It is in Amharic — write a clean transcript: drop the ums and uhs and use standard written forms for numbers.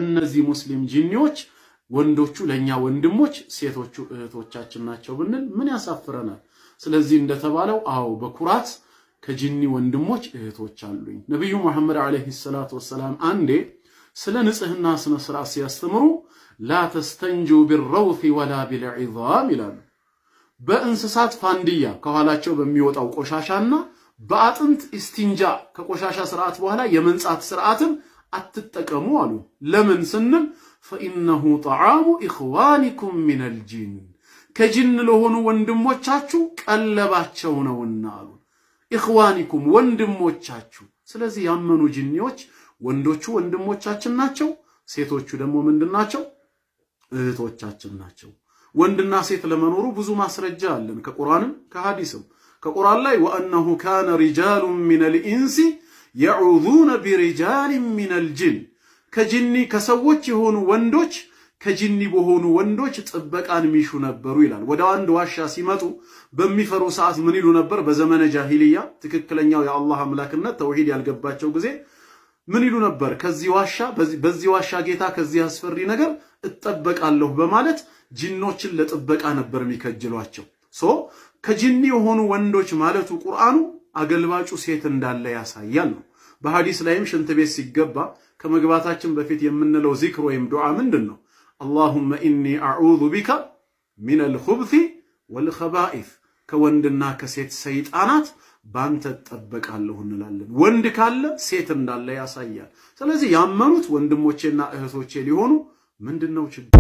እነዚህ ሙስሊም ጂኒዎች ወንዶቹ ለኛ ወንድሞች ሴቶቹ እህቶቻችን ናቸው ብንል ምን ያሳፍረናል? ስለዚህ እንደተባለው አዎ በኩራት ከጂኒ ወንድሞች እህቶች አሉኝ። ነብዩ መሐመድ አለይሂ ሰላቱ ወሰለም አንዴ ስለ ንጽህና ስነ ስርዓት ሲያስተምሩ ላ ተስተንጁ ቢልረውፍ ወላ ቢልዒዛም ይላሉ። በእንስሳት ፋንዲያ ከኋላቸው በሚወጣው ቆሻሻና በአጥንት ኢስቲንጃ ከቆሻሻ ስርዓት በኋላ የመንጻት ስርዓትን አትጠቀሙ አሉ። ለምን ስንል فإنه طعام إخوانكم من الجن ከጂን ለሆኑ ወንድሞቻችሁ ቀለባቸው ነውና አሉ። ኢኽዋኒኩም ወንድሞቻችሁ። ስለዚህ ያመኑ ጂኒዎች ወንዶቹ ወንድሞቻችን ናቸው፣ ሴቶቹ ደግሞ ምንድናቸው? እህቶቻችን ናቸው። ወንድና ሴት ለመኖሩ ብዙ ማስረጃ አለን ከቁርአንም ከሐዲስም። ከቁርአን ላይ ወአንሁ ካነ ሪጃሉን ሚነል ኢንሲ يعوذون برجال من الجن ከጂኒ ከሰዎች የሆኑ ወንዶች ከጂኒ በሆኑ ወንዶች ጥበቃን ሚሹ ነበሩ ይላል። ወደ አንድ ዋሻ ሲመጡ በሚፈሩ ሰዓት ምን ይሉ ነበር? በዘመነ ጃሂልያ ትክክለኛው የአላህ አምላክነት ተውሂድ ያልገባቸው ጊዜ ምን ይሉ ነበር? በዚህ ዋሻ ጌታ ከዚህ አስፈሪ ነገር እጠበቃለሁ በማለት ጂኖችን ለጥበቃ ነበር የሚከጅሏቸው። ከጂኒ የሆኑ ወንዶች ማለቱ ቁርአኑ አገልባጩ ሴት እንዳለ ያሳያል ነው። በሐዲስ ላይም ሽንት ቤት ሲገባ ከመግባታችን በፊት የምንለው ዚክር ወይም ዱዓ ምንድነው? اللهم إني أعوذ بك من الخبث والخبائث ከወንድና ከሴት ሰይጣናት ባንተ ተጠበቃለሁ እንላለን። ወንድ ካለ ሴት እንዳለ ያሳያል። ስለዚህ ያመኑት ወንድሞቼና እህቶቼ ሊሆኑ ምንድነው ችግር?